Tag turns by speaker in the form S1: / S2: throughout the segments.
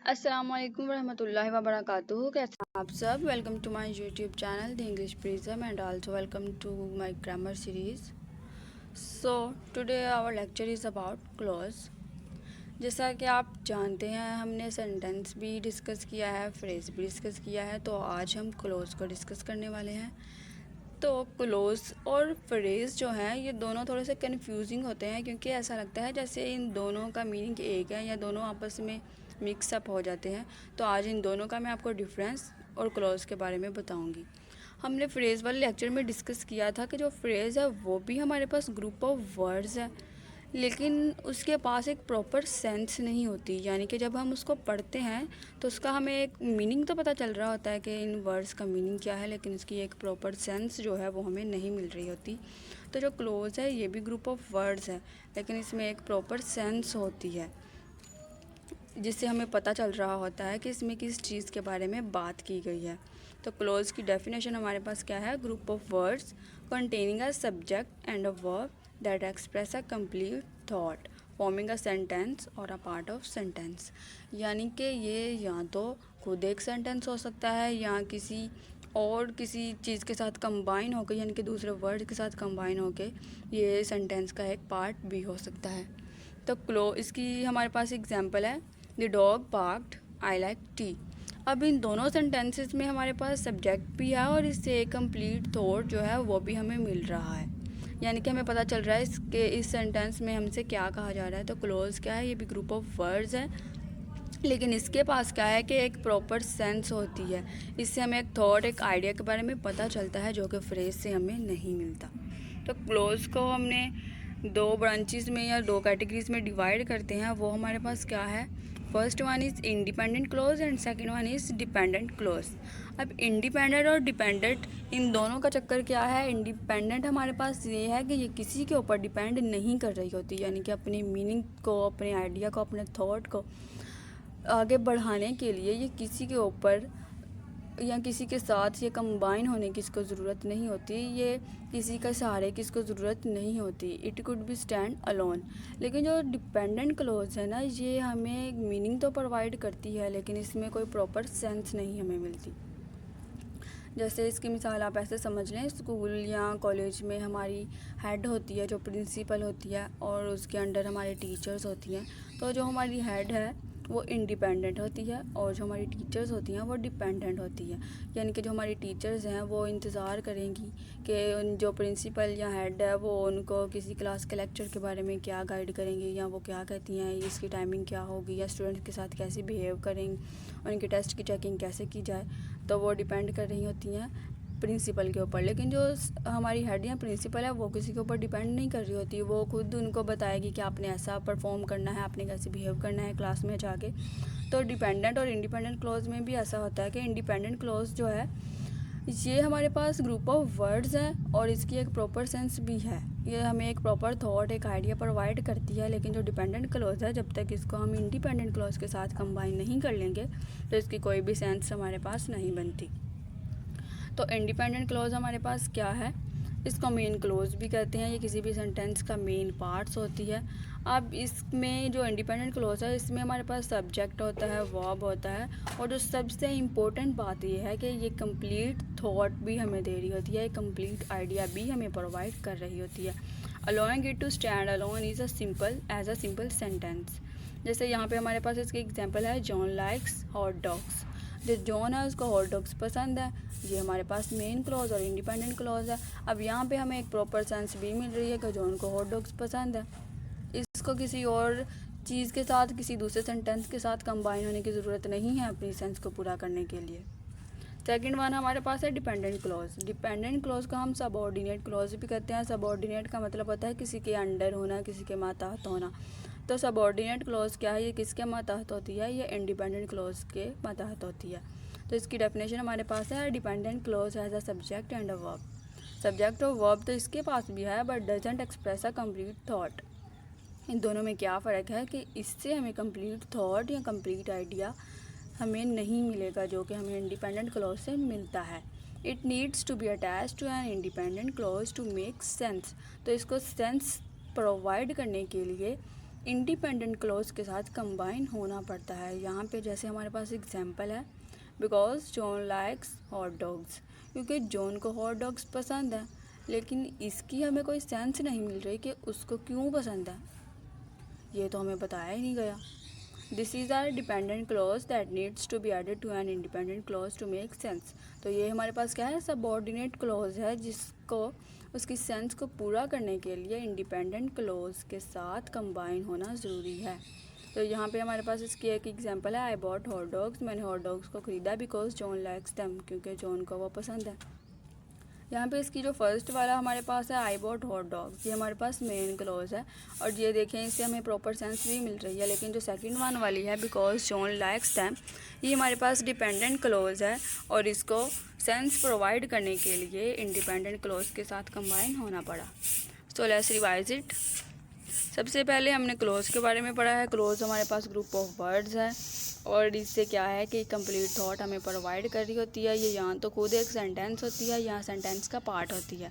S1: अस्सलामुअलैकुम वरहमतुल्लाहि वबरकातुहू। कैसे हैं आप सब? Welcome to my YouTube channel The English Prism and also welcome to my grammar series. So today our lecture is about clause. जैसा कि आप जानते हैं, हमने सेंटेंस भी डिस्कस किया है, फ्रेज़ भी डिस्कस किया है, तो आज हम क्लोज को डिस्कस करने वाले हैं। तो क्लोज और फ्रेज़ जो हैं ये दोनों थोड़े से कन्फ्यूजिंग होते हैं, क्योंकि ऐसा लगता है जैसे इन दोनों का मीनिंग एक है या दोनों आपस में मिक्सअप हो जाते हैं। तो आज इन दोनों का मैं आपको डिफरेंस और क्लोज के बारे में बताऊंगी। हमने फ्रेज़ वाले लेक्चर में डिस्कस किया था कि जो फ्रेज़ है वो भी हमारे पास ग्रुप ऑफ वर्ड्स है, लेकिन उसके पास एक प्रॉपर सेंस नहीं होती। यानी कि जब हम उसको पढ़ते हैं तो उसका हमें एक मीनिंग तो पता चल रहा होता है कि इन वर्ड्स का मीनिंग क्या है, लेकिन इसकी एक प्रॉपर सेंस जो है वो हमें नहीं मिल रही होती। तो जो क्लोज है ये भी ग्रुप ऑफ वर्ड्स है, लेकिन इसमें एक प्रॉपर सेंस होती है जिससे हमें पता चल रहा होता है कि इसमें किस चीज़ के बारे में बात की गई है। तो क्लोज की डेफिनेशन हमारे पास क्या है? Group of words containing a subject and a verb that express a complete thought forming a sentence और अ पार्ट ऑफ सेंटेंस। यानी कि ये या तो खुद एक सेंटेंस हो सकता है या किसी चीज़ के साथ कंबाइन होकर, यानी कि दूसरे वर्ड के साथ कंबाइन होकर ये सेंटेंस का एक पार्ट भी हो सकता है। तो इसकी हमारे पास एग्जांपल है, the dog barked I like tea. अब इन दोनों सेंटेंसेस में हमारे पास सब्जेक्ट भी है और इससे एक कंप्लीट थॉट जो है वो भी हमें मिल रहा है। यानी कि हमें पता चल रहा है इस सेंटेंस में हमसे क्या कहा जा रहा है। तो क्लोज क्या है? ये भी ग्रुप ऑफ वर्ड्स है, लेकिन इसके पास क्या है कि एक प्रॉपर सेंस होती है। इससे हमें एक थॉट, एक आइडिया के बारे में पता चलता है, जो कि फ्रेज से हमें नहीं मिलता। तो क्लोज को हमने दो ब्रांचेस में या दो कैटेगरीज में डिवाइड करते हैं। वो हमारे पास क्या है? First one is independent clause and second one is dependent clause. अब इंडिपेंडेंट और डिपेंडेंट, इन दोनों का चक्कर क्या है? इंडिपेंडेंट हमारे पास ये है कि ये किसी के ऊपर डिपेंड नहीं कर रही होती, यानी कि अपनी मीनिंग को, अपने आइडिया को, अपने थॉट को आगे बढ़ाने के लिए ये किसी के ऊपर या किसी के साथ ये कंबाइन होने की इसको ज़रूरत नहीं होती, ये किसी का सहारे की इसको ज़रूरत नहीं होती। It could be stand alone. लेकिन जो डिपेंडेंट क्लोज है ना, ये हमें मीनिंग तो प्रोवाइड करती है, लेकिन इसमें कोई प्रॉपर सेंस नहीं हमें मिलती। जैसे इसकी मिसाल आप ऐसे समझ लें, स्कूल या कॉलेज में हमारी हेड होती है जो प्रिंसिपल होती है, और उसके अंडर हमारी टीचर्स होती हैं। तो जो हमारी हेड है वो इंडिपेंडेंट होती है और जो हमारी टीचर्स होती हैं वो डिपेंडेंट होती है। यानी कि जो हमारी टीचर्स हैं वो इंतज़ार करेंगी कि जो प्रिंसिपल या हेड है वो उनको किसी क्लास के लेक्चर के बारे में क्या गाइड करेंगी, या वो क्या कहती हैं, इसकी टाइमिंग क्या होगी, या स्टूडेंट्स के साथ कैसे बिहेव करेंगे, उनके टेस्ट की चेकिंग कैसे की जाए। तो वो डिपेंड कर रही होती हैं प्रिंसिपल के ऊपर। लेकिन जो हमारी हेड या प्रिंसिपल है वो किसी के ऊपर डिपेंड नहीं कर रही होती। वो खुद उनको बताएगी कि आपने ऐसा परफॉर्म करना है, आपने कैसे बिहेव करना है क्लास में जाके। तो डिपेंडेंट और इंडिपेंडेंट क्लोज में भी ऐसा होता है कि इंडिपेंडेंट क्लोज जो है ये हमारे पास ग्रुप ऑफ वर्ड्स हैं और इसकी एक प्रॉपर सेंस भी है। ये हमें एक प्रॉपर थॉट, एक आइडिया प्रोवाइड करती है। लेकिन जो डिपेंडेंट क्लोज है, जब तक इसको हम इंडिपेंडेंट क्लोज के साथ कंबाइन नहीं कर लेंगे तो इसकी कोई भी सेंस हमारे पास नहीं बनती। तो इंडिपेंडेंट क्लोज हमारे पास क्या है? इसको मेन क्लोज भी कहते हैं। ये किसी भी सेंटेंस का मेन पार्ट्स होती है। अब इसमें जो इंडिपेंडेंट क्लोज है इसमें हमारे पास सब्जेक्ट होता है, वर्ब होता है, और जो सबसे इम्पोर्टेंट बात ये है कि ये कंप्लीट थॉट भी हमें दे रही होती है, कंप्लीट आइडिया भी हमें प्रोवाइड कर रही होती है। Allowing it to stand alone is a simple sentence. जैसे यहाँ पे हमारे पास इसके एग्जांपल है, जॉन लाइक्स हॉट डॉग्स। जो जॉन है उसको हॉट डॉग्स पसंद है। ये हमारे पास मेन क्लॉज और इंडिपेंडेंट क्लॉज है। अब यहाँ पे हमें एक प्रॉपर सेंस भी मिल रही है कि जॉन को हॉट डॉग्स पसंद है। इसको किसी और चीज़ के साथ, किसी दूसरे सेंटेंस के साथ कंबाइन होने की ज़रूरत नहीं है अपनी सेंस को पूरा करने के लिए। सेकंड वन हमारे पास है डिपेंडेंट क्लॉज। डिपेंडेंट क्लॉज को हम सबऑर्डिनेट क्लॉज भी कहते हैं। सबऑर्डिनेट का मतलब होता है किसी के अंडर होना, किसी के मातहत होना। तो सबऑर्डिनेट क्लॉज क्या है? ये किसके मातहत होती है? ये इंडिपेंडेंट क्लॉज के मातहत होती है। तो इसकी डेफिनेशन हमारे पास है, dependent clause has a subject and a verb. Subject और वर्ब तो इसके पास भी है, but doesn't express a complete thought. इन दोनों में क्या फ़र्क है कि इससे हमें कंप्लीट थॉट या कंप्लीट आइडिया हमें नहीं मिलेगा, जो कि हमें इंडिपेंडेंट क्लॉज से मिलता है। It needs to be attach to an independent clause to make sense. तो इसको सेंस प्रोवाइड करने के लिए इंडिपेंडेंट क्लॉज के साथ कंबाइन होना पड़ता है। यहाँ पे जैसे हमारे पास एग्जांपल है, because John likes hot dogs, क्योंकि जॉन को हॉट डॉग्स पसंद है, लेकिन इसकी हमें कोई सेंस नहीं मिल रही कि उसको क्यों पसंद है, ये तो हमें बताया ही नहीं गया। This is our dependent clause that needs to be added to an independent clause to make sense. तो ये हमारे पास क्या है, सबऑर्डिनेट क्लॉज है, जिसको उसकी सेंस को पूरा करने के लिए इंडिपेंडेंट क्लॉज के साथ कंबाइन होना ज़रूरी है। तो यहाँ पे हमारे पास इसकी एक एग्जांपल है, आई बॉट हॉट डॉग्स, मैंने हॉट डॉग्स को ख़रीदा बिकॉज जॉन लाइक्स देम, क्योंकि जॉन को वो पसंद है। यहाँ पे इसकी जो फर्स्ट वाला हमारे पास है, आई बॉट हॉट डॉग्स, ये हमारे पास मेन क्लॉज है और ये देखें इससे हमें प्रॉपर सेंस भी मिल रही है। लेकिन जो सेकंड वन वाली है, बिकॉज जॉन लाइक्स देम, ये हमारे पास डिपेंडेंट क्लॉज है और इसको सेंस प्रोवाइड करने के लिए इंडिपेंडेंट क्लॉज के साथ कंबाइन होना पड़ा। So let's revise it. सबसे पहले हमने क्लोज के बारे में पढ़ा है। क्लोज हमारे पास ग्रुप ऑफ वर्ड्स है और इससे क्या है कि कंप्लीट थॉट हमें प्रोवाइड कर रही होती है। ये यहाँ तो खुद एक सेंटेंस होती है, यहाँ सेंटेंस का पार्ट होती है।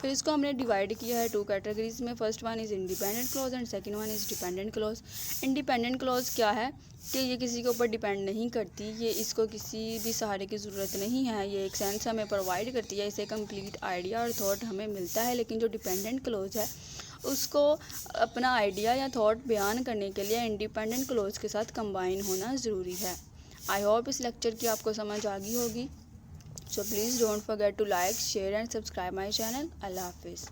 S1: फिर इसको हमने डिवाइड किया है टू कैटेगरीज में। First one is independent clause and second one is dependent clause. Independent clause क्या है कि ये किसी के ऊपर डिपेंड नहीं करती, ये इसको किसी भी सहारे की ज़रूरत नहीं है, ये एक सेंस हमें प्रोवाइड करती है, इससे कंप्लीट आइडिया और थॉट हमें मिलता है। लेकिन जो डिपेंडेंट क्लॉज है उसको अपना आइडिया या थॉट बयान करने के लिए इंडिपेंडेंट क्लॉज के साथ कंबाइन होना ज़रूरी है। आई होप इस लेक्चर की आपको समझ आ गई होगी। So please don't forget to like, share and subscribe my channel. Allah हाफिज़।